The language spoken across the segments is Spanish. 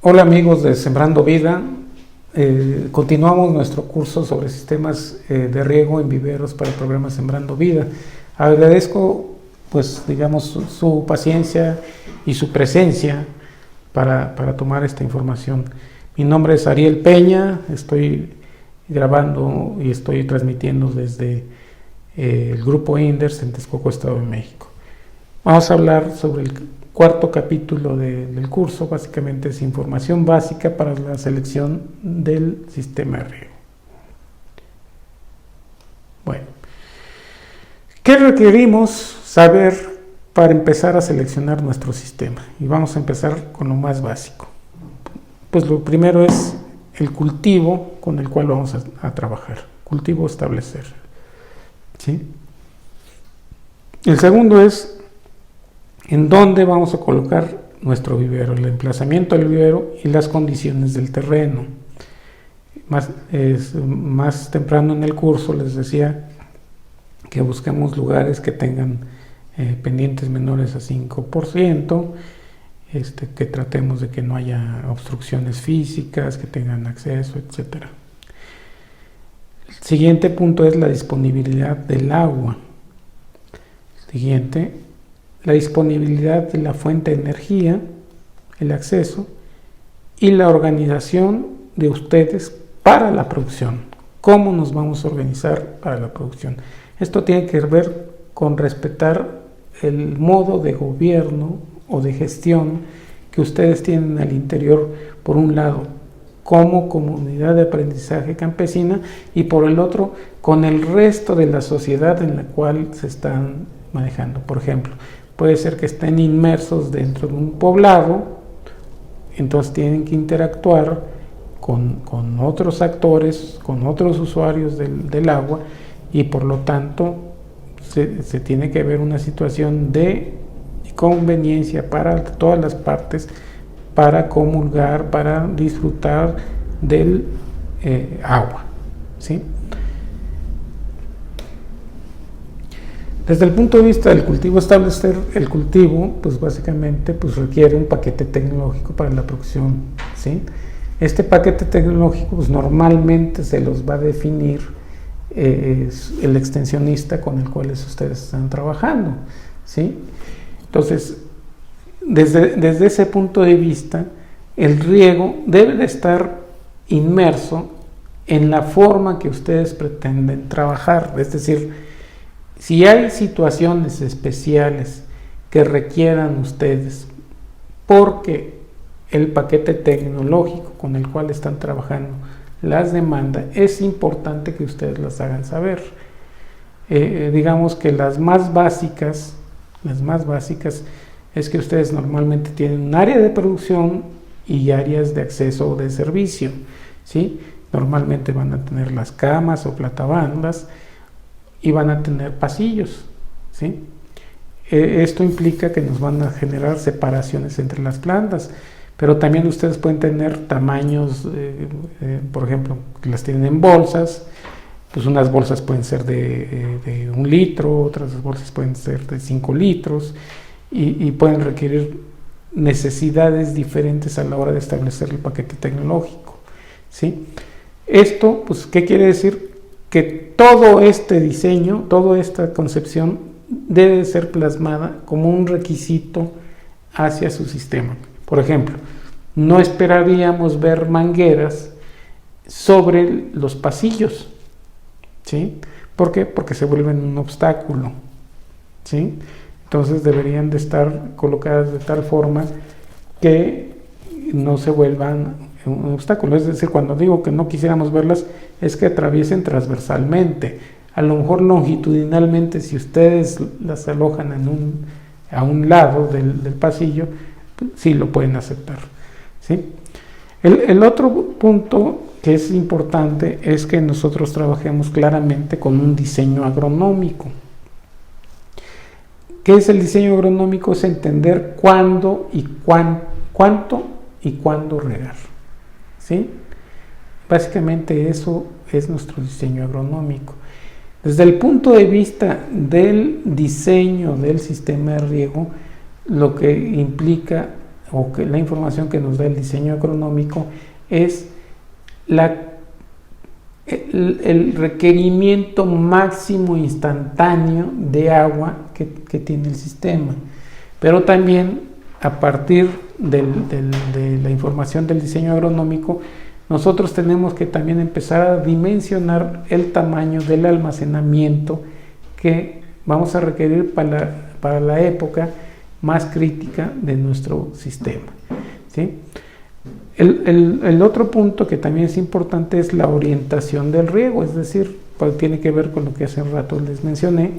Hola amigos de Sembrando Vida, continuamos nuestro curso sobre sistemas de riego en viveros para el programa Sembrando Vida. Agradezco su paciencia y su presencia para tomar esta información. Mi nombre es Ariel Peña, estoy grabando y estoy transmitiendo desde el grupo Inders en Texcoco, Estado de México. Vamos a hablar sobre el cuarto capítulo del curso. Básicamente es información básica para la selección del sistema de riego. Bueno, ¿qué requerimos saber para empezar a seleccionar nuestro sistema? Y vamos a empezar con lo más básico. Pues lo primero es el cultivo con el cual vamos a trabajar, cultivo establecer, ¿sí? El segundo es en dónde vamos a colocar nuestro vivero, el emplazamiento del vivero y las condiciones del terreno. Más temprano en el curso les decía que busquemos lugares que tengan pendientes menores a 5%, que tratemos de que no haya obstrucciones físicas, que tengan acceso, etc. El siguiente punto es la disponibilidad del agua. Siguiente, la disponibilidad de la fuente de energía, el acceso y la organización de ustedes para la producción. ¿Cómo nos vamos a organizar para la producción? Esto tiene que ver con respetar el modo de gobierno o de gestión que ustedes tienen al interior, por un lado, como comunidad de aprendizaje campesina, y por el otro, con el resto de la sociedad en la cual se están manejando. Por ejemplo, puede ser que estén inmersos dentro de un poblado, entonces tienen que interactuar con otros actores, con otros usuarios del agua, y por lo tanto se tiene que ver una situación de conveniencia para todas las partes, para comulgar, para disfrutar del agua, ¿sí? Desde el punto de vista del cultivo, establecer el cultivo, pues básicamente requiere un paquete tecnológico para la producción, ¿sí? Este paquete tecnológico pues normalmente se los va a definir el extensionista con el cual ustedes están trabajando, ¿sí? Entonces, desde ese punto de vista, el riego debe de estar inmerso en la forma que ustedes pretenden trabajar, es decir, si hay situaciones especiales que requieran ustedes porque el paquete tecnológico con el cual están trabajando las demanda, es importante que ustedes las hagan saber. Digamos que las más básicas es que ustedes normalmente tienen un área de producción y áreas de acceso o de servicio, ¿sí? Normalmente van a tener las camas o platabandas y van a tener pasillos, ¿sí? Esto implica que nos van a generar separaciones entre las plantas, pero también ustedes pueden tener tamaños, por ejemplo, que las tienen en bolsas, pues unas bolsas pueden ser de 1 litro, otras bolsas pueden ser de 5 litros, y pueden requerir necesidades diferentes a la hora de establecer el paquete tecnológico, ¿sí? Esto, pues, ¿qué quiere decir? Que todo este diseño, toda esta concepción debe ser plasmada como un requisito hacia su sistema. Por ejemplo, no esperaríamos ver mangueras sobre los pasillos, ¿sí? ¿Por qué? Porque se vuelven un obstáculo, ¿sí? Entonces deberían de estar colocadas de tal forma que no se vuelvan un obstáculo. Es decir, cuando digo que no quisiéramos verlas, es que atraviesen transversalmente. A lo mejor longitudinalmente, si ustedes las alojan a un lado del pasillo, pues, sí lo pueden aceptar, ¿sí? El otro punto que es importante es que nosotros trabajemos claramente con un diseño agronómico. ¿Qué es el diseño agronómico? Es entender cuándo y cuánto y cuándo regar, ¿sí? Básicamente eso es nuestro diseño agronómico. Desde el punto de vista del diseño del sistema de riego, lo que implica o que la información que nos da el diseño agronómico es el requerimiento máximo instantáneo de agua que tiene el sistema, pero también a partir de la información del diseño agronómico nosotros tenemos que también empezar a dimensionar el tamaño del almacenamiento que vamos a requerir para la época más crítica de nuestro sistema, ¿sí? El otro punto que también es importante es la orientación del riego, es decir, pues tiene que ver con lo que hace un rato les mencioné.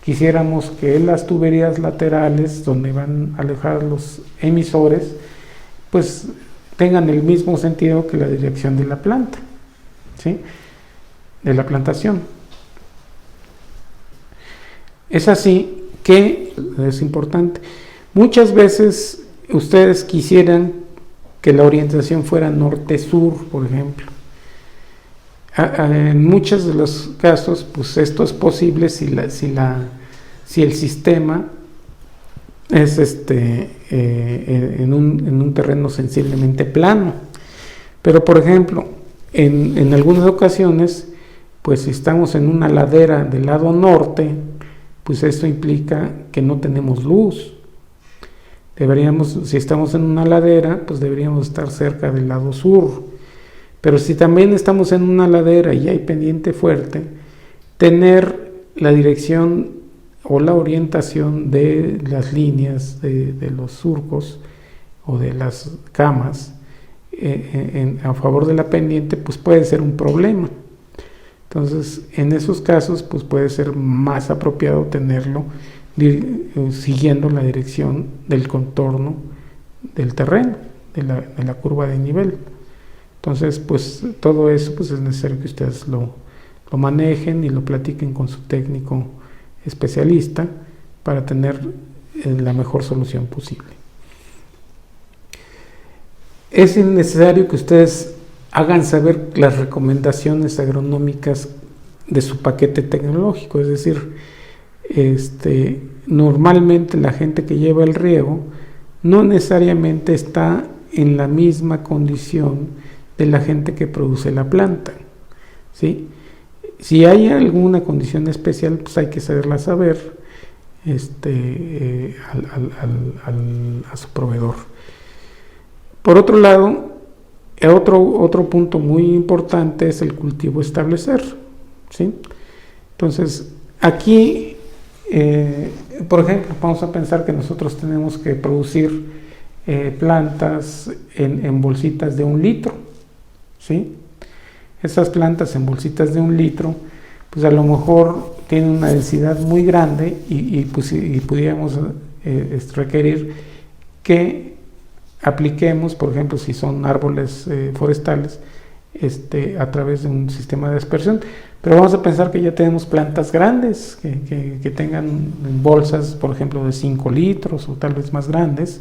Quisiéramos que las tuberías laterales donde van a alejar los emisores pues tengan el mismo sentido que la dirección de la planta, ¿sí? De la plantación. Es así que es importante. Muchas veces ustedes quisieran que la orientación fuera norte-sur, por ejemplo. En muchos de los casos, pues esto es posible si el sistema es en un terreno sensiblemente plano. Pero, por ejemplo, en algunas ocasiones, pues si estamos en una ladera del lado norte, pues esto implica que no tenemos luz. Si estamos en una ladera, pues deberíamos estar cerca del lado sur. Pero si también estamos en una ladera y hay pendiente fuerte, tener la dirección o la orientación de las líneas de los surcos o de las camas a favor de la pendiente, pues puede ser un problema. Entonces, en esos casos, pues puede ser más apropiado tenerlo siguiendo la dirección del contorno del terreno, de la curva de nivel. Entonces, pues todo eso pues es necesario que ustedes lo manejen y lo platiquen con su técnico especialista para tener la mejor solución posible. Es necesario que ustedes hagan saber las recomendaciones agronómicas de su paquete tecnológico, es decir, normalmente la gente que lleva el riego no necesariamente está en la misma condición de la gente que produce la planta, ¿sí? Si hay alguna condición especial, pues hay que saberla saber a su proveedor. Por otro lado, otro punto muy importante es el cultivo establecer, ¿sí? Entonces, aquí, por ejemplo, vamos a pensar que nosotros tenemos que producir plantas en bolsitas de 1 litro, ¿sí? Esas plantas en bolsitas de 1 litro, pues a lo mejor tienen una densidad muy grande y pudiéramos requerir que apliquemos, por ejemplo, si son árboles forestales, a través de un sistema de dispersión. Pero vamos a pensar que ya tenemos plantas grandes que tengan bolsas, por ejemplo, de 5 litros o tal vez más grandes,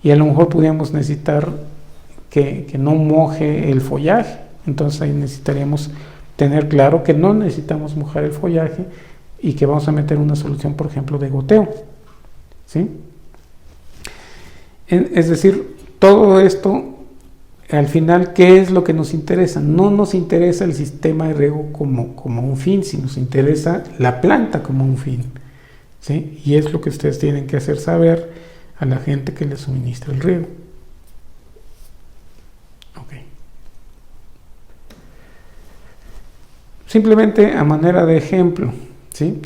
y a lo mejor pudiéramos necesitar que no moje el follaje. Entonces ahí necesitaríamos tener claro que no necesitamos mojar el follaje y que vamos a meter una solución, por ejemplo, de goteo, ¿sí? Es decir, todo esto, al final, ¿qué es lo que nos interesa? No nos interesa el sistema de riego como un fin, sino nos interesa la planta como un fin, ¿sí? Y es lo que ustedes tienen que hacer saber a la gente que les suministra el riego. Okay. Simplemente a manera de ejemplo, ¿sí?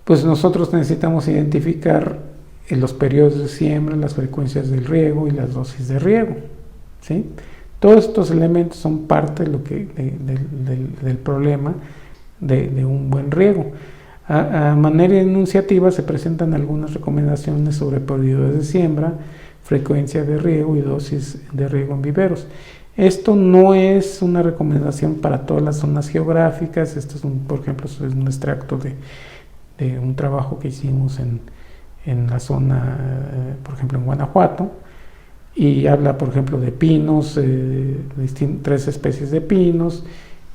Pues nosotros necesitamos identificar los periodos de siembra, las frecuencias del riego y las dosis de riego, ¿sí? Todos estos elementos son parte de del problema de un buen riego. A manera enunciativa se presentan algunas recomendaciones sobre periodos de siembra, frecuencia de riego y dosis de riego en viveros. Esto no es una recomendación para todas las zonas geográficas. Esto es por ejemplo, es un extracto de un trabajo que hicimos en la zona, por ejemplo, en Guanajuato, y habla, por ejemplo, de pinos, 3 especies de pinos,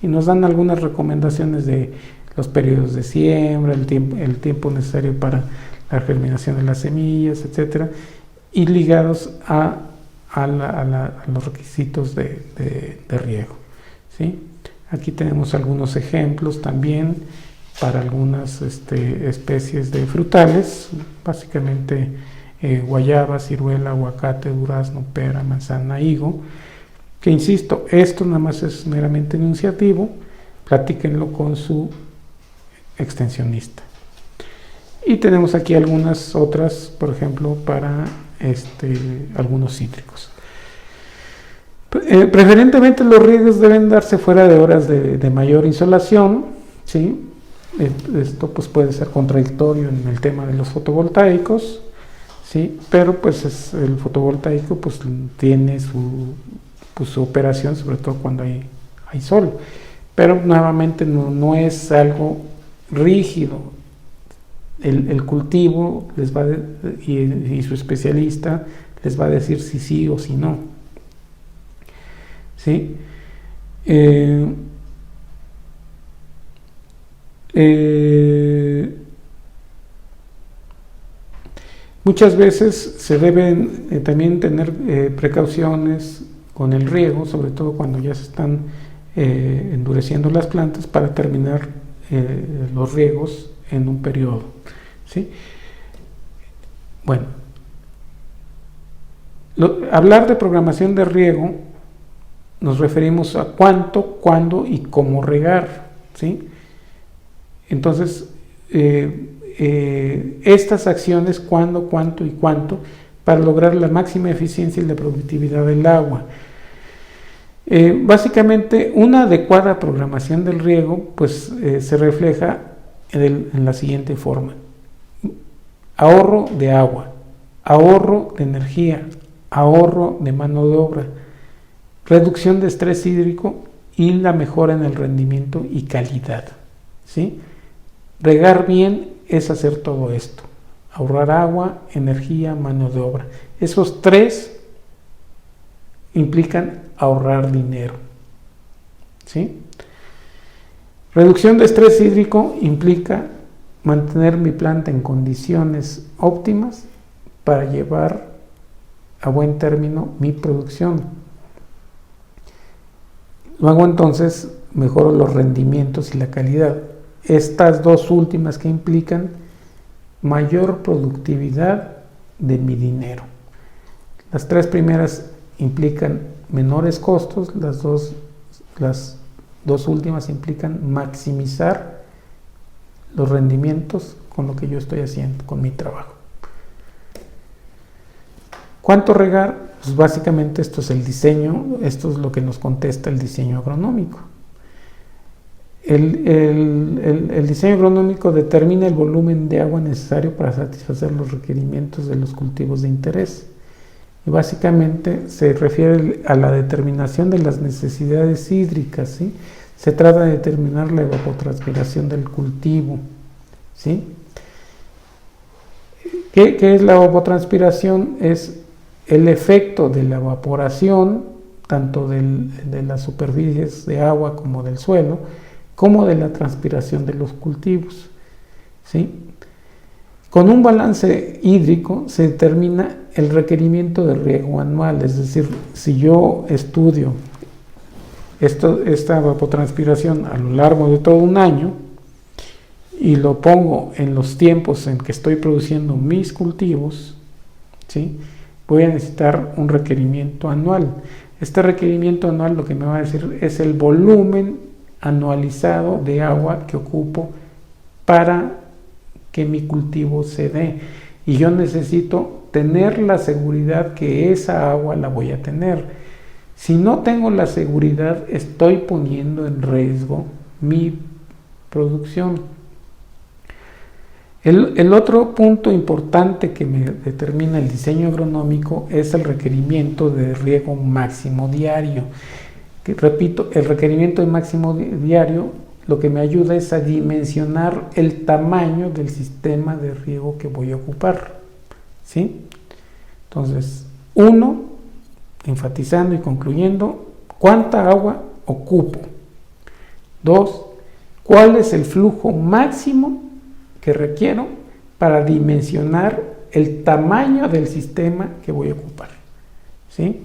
y nos dan algunas recomendaciones de los periodos de siembra, el tiempo necesario para la germinación de las semillas, etcétera. y ligados a los requisitos de riego, ¿sí? Aquí tenemos algunos ejemplos también para algunas especies de frutales, básicamente guayaba, ciruela, aguacate, durazno, pera, manzana, higo, que insisto, esto nada más es meramente enunciativo, platíquenlo con su extensionista. Y tenemos aquí algunas otras, por ejemplo, para algunos cítricos. Preferentemente los riegos deben darse fuera de horas de mayor insolación, ¿sí? Esto pues puede ser contradictorio en el tema de los fotovoltaicos, ¿sí? Pero pues el fotovoltaico pues tiene su operación, sobre todo cuando hay sol. Pero nuevamente no es algo rígido. El cultivo les va y su especialista les va a decir si sí o si no, ¿sí? Muchas veces se deben también tener precauciones con el riego, sobre todo cuando ya se están endureciendo las plantas, para terminar los riegos en un periodo, ¿sí? Bueno, hablar de programación de riego nos referimos a cuánto, cuándo y cómo regar, ¿sí? Entonces, estas acciones, cuándo, cuánto y cuánto, para lograr la máxima eficiencia y la productividad del agua. Básicamente, una adecuada programación del riego pues se refleja en la siguiente forma: ahorro de agua, ahorro de energía, ahorro de mano de obra, reducción de estrés hídrico y la mejora en el rendimiento y calidad, ¿sí? Regar bien es hacer todo esto: ahorrar agua, energía, mano de obra. Esos tres implican ahorrar dinero, ¿sí? Reducción de estrés hídrico implica mantener mi planta en condiciones óptimas para llevar a buen término mi producción. Luego entonces mejoro los rendimientos y la calidad. Estas dos últimas que implican mayor productividad de mi dinero. Las tres primeras implican menores costos, las dos últimas implican maximizar los rendimientos con lo que yo estoy haciendo, con mi trabajo. ¿Cuánto regar? Pues básicamente esto es el diseño, esto es lo que nos contesta el diseño agronómico. El diseño agronómico determina el volumen de agua necesario para satisfacer los requerimientos de los cultivos de interés. Y básicamente se refiere a la determinación de las necesidades hídricas, ¿sí? Se trata de determinar la evapotranspiración del cultivo, ¿sí? ¿Qué es la evapotranspiración? Es el efecto de la evaporación, tanto de las superficies de agua como del suelo, como de la transpiración de los cultivos, ¿sí? Con un balance hídrico se determina el requerimiento de riego anual, es decir, si yo estudio esta evapotranspiración a lo largo de todo un año y lo pongo en los tiempos en que estoy produciendo mis cultivos, ¿sí? Voy a necesitar un requerimiento anual. Este requerimiento anual lo que me va a decir es el volumen anualizado de agua que ocupo para que mi cultivo se dé, y yo necesito tener la seguridad que esa agua la voy a tener. Si no tengo la seguridad, estoy poniendo en riesgo mi producción. El otro punto importante que me determina el diseño agronómico es el requerimiento de riego máximo diario. Que, repito, el requerimiento de máximo diario lo que me ayuda es a dimensionar el tamaño del sistema de riego que voy a ocupar, ¿sí? Entonces, 1, enfatizando y concluyendo, ¿cuánta agua ocupo? 2, ¿cuál es el flujo máximo que requiero para dimensionar el tamaño del sistema que voy a ocupar, ¿sí?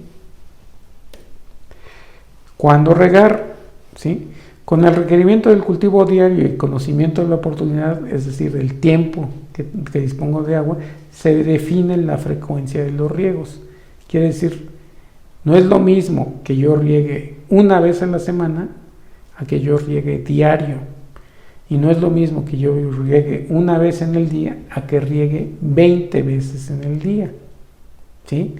¿Cuándo regar? ¿Sí? Con el requerimiento del cultivo diario y conocimiento de la oportunidad, es decir, el tiempo que dispongo de agua, se define la frecuencia de los riegos. Quiere decir, no es lo mismo que yo riegue una vez a la semana a que yo riegue diario. Y no es lo mismo que yo riegue una vez en el día a que riegue 20 veces en el día, ¿sí?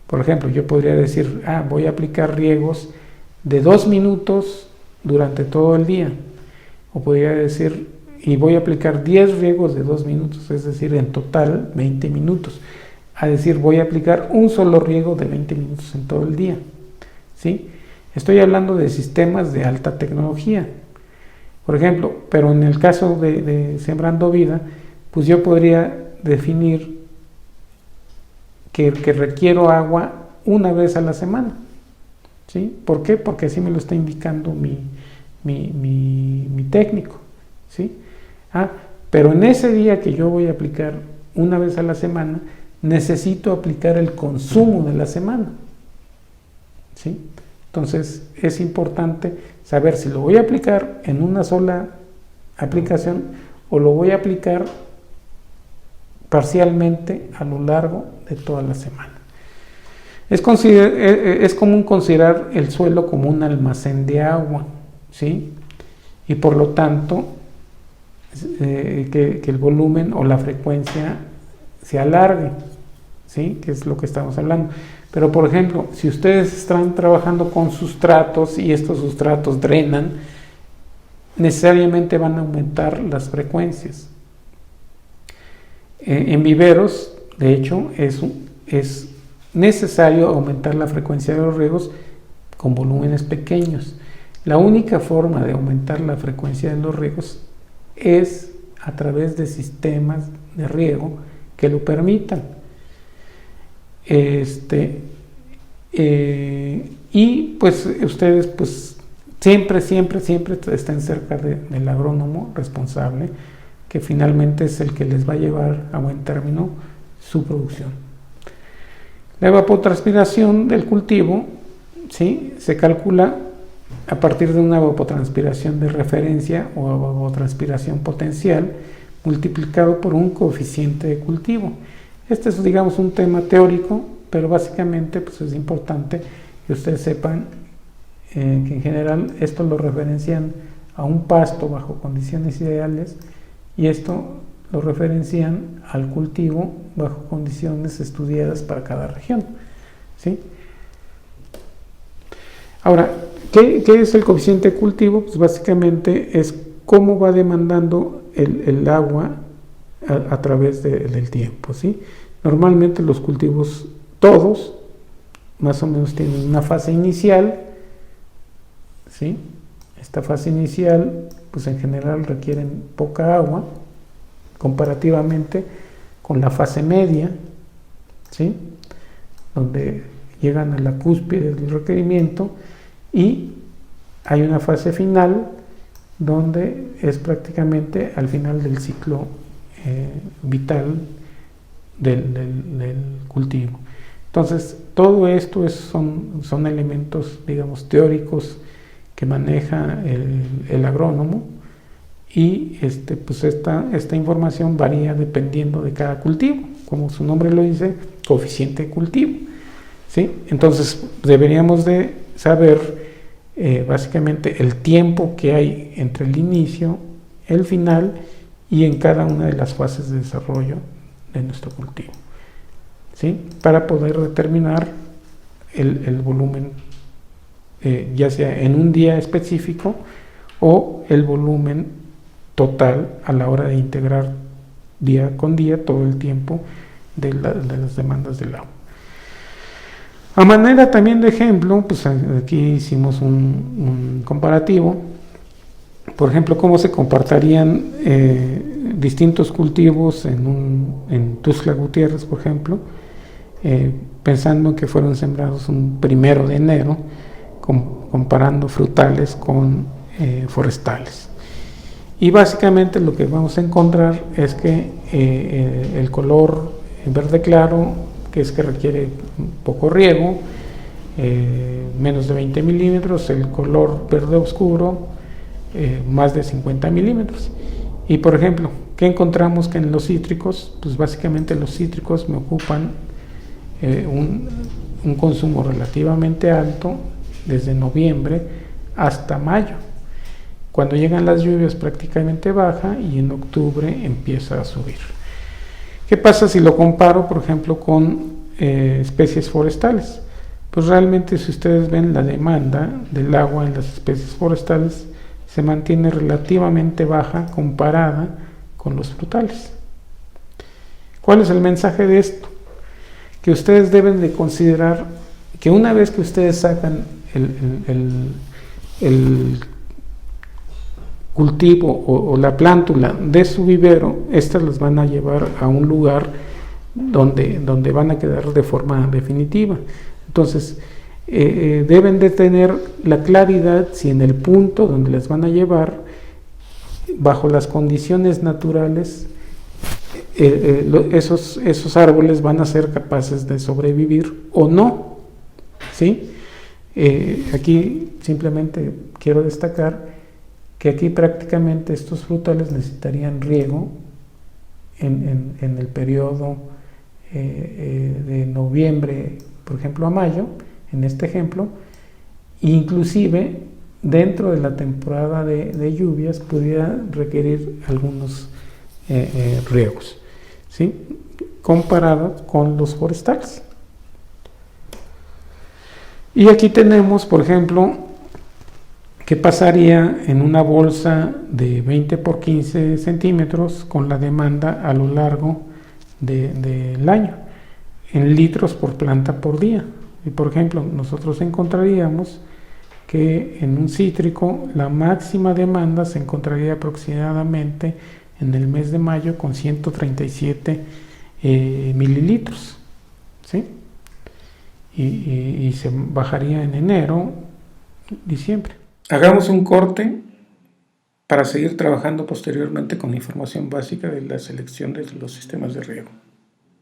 Por ejemplo, yo podría decir, voy a aplicar riegos de 2 minutos durante todo el día. O podría decir, y voy a aplicar 10 riegos de 2 minutos, es decir, en total 20 minutos. A decir, voy a aplicar un solo riego de 20 minutos en todo el día, ¿sí? Estoy hablando de sistemas de alta tecnología, por ejemplo, pero en el caso de Sembrando Vida, pues yo podría definir que requiero agua una vez a la semana, ¿sí? ¿Por qué? Porque así me lo está indicando mi técnico, ¿sí? Pero en ese día que yo voy a aplicar una vez a la semana, necesito aplicar el consumo de la semana, ¿sí? Entonces es importante saber si lo voy a aplicar en una sola aplicación o lo voy a aplicar parcialmente a lo largo de toda la semana. Es común considerar el suelo como un almacén de agua, ¿sí? Y por lo tanto que el volumen o la frecuencia se alargue, ¿sí? Que es lo que estamos hablando. Pero por ejemplo, si ustedes están trabajando con sustratos y estos sustratos drenan, necesariamente van a aumentar las frecuencias. En viveros, de hecho, es necesario aumentar la frecuencia de los riegos con volúmenes pequeños. La única forma de aumentar la frecuencia de los riegos es a través de sistemas de riego que lo permitan. Y pues ustedes pues siempre estén cerca del agrónomo responsable, que finalmente es el que les va a llevar a buen término su producción. La evapotranspiración del cultivo, ¿sí?, se calcula a partir de una evapotranspiración de referencia o evapotranspiración potencial multiplicado por un coeficiente de cultivo. Este es, digamos, un tema teórico, pero básicamente pues es importante que ustedes sepan que en general esto lo referencian a un pasto bajo condiciones ideales y esto lo referencian al cultivo bajo condiciones estudiadas para cada región, ¿sí? Ahora, ¿qué es el coeficiente de cultivo? Pues básicamente es cómo va demandando el agua a través del tiempo, ¿sí? Normalmente los cultivos todos más o menos tienen una fase inicial, ¿sí? Esta fase inicial pues en general requieren poca agua comparativamente con la fase media, ¿sí?, donde llegan a la cúspide del requerimiento, y hay una fase final donde es prácticamente al final del ciclo vital del cultivo. Entonces, todo esto son elementos, digamos, teóricos que maneja el agrónomo, y pues esta información varía dependiendo de cada cultivo, como su nombre lo dice, coeficiente de cultivo, ¿sí? Entonces, deberíamos de saber básicamente el tiempo que hay entre el inicio, el final y en cada una de las fases de desarrollo de nuestro cultivo, ¿sí?, para poder determinar el volumen, ya sea en un día específico o el volumen total a la hora de integrar día con día todo el tiempo de las demandas del agua. A manera también de ejemplo, pues aquí hicimos un comparativo. Por ejemplo, cómo se comportarían distintos cultivos en Tuxtla Gutiérrez, por ejemplo, pensando que fueron sembrados un 1 de enero, comparando frutales con forestales. Y básicamente lo que vamos a encontrar es que el color verde claro, que es que requiere poco riego, menos de 20 milímetros, el color verde oscuro, más de 50 milímetros. Y por ejemplo, ¿qué encontramos que en los cítricos? Pues básicamente los cítricos me ocupan un consumo relativamente alto desde noviembre hasta mayo. Cuando llegan las lluvias prácticamente baja y en octubre empieza a subir. ¿Qué pasa si lo comparo, por ejemplo, con especies forestales? Pues realmente, si ustedes ven, la demanda del agua en las especies forestales se mantiene relativamente baja comparada con los frutales. ¿Cuál es el mensaje de esto? Que ustedes deben de considerar que una vez que ustedes sacan el cultivo o la plántula de su vivero, estas las van a llevar a un lugar donde van a quedar de forma definitiva. Entonces, deben de tener la claridad si en el punto donde les van a llevar, bajo las condiciones naturales, esos árboles van a ser capaces de sobrevivir o no, ¿sí? Aquí simplemente quiero destacar que aquí prácticamente estos frutales necesitarían riego en el periodo de noviembre, por ejemplo, a mayo, en este ejemplo, inclusive dentro de la temporada de lluvias pudiera requerir algunos riegos, ¿sí? Comparado con los forestales. Y aquí tenemos, por ejemplo, qué pasaría en una bolsa de 20 por 15 centímetros con la demanda a lo largo del año, en litros por planta por día. Y por ejemplo, nosotros encontraríamos que en un cítrico la máxima demanda se encontraría aproximadamente en el mes de mayo con 137 mililitros, ¿sí? Y se bajaría en enero, diciembre. Hagamos un corte para seguir trabajando posteriormente con la información básica de la selección de los sistemas de riego.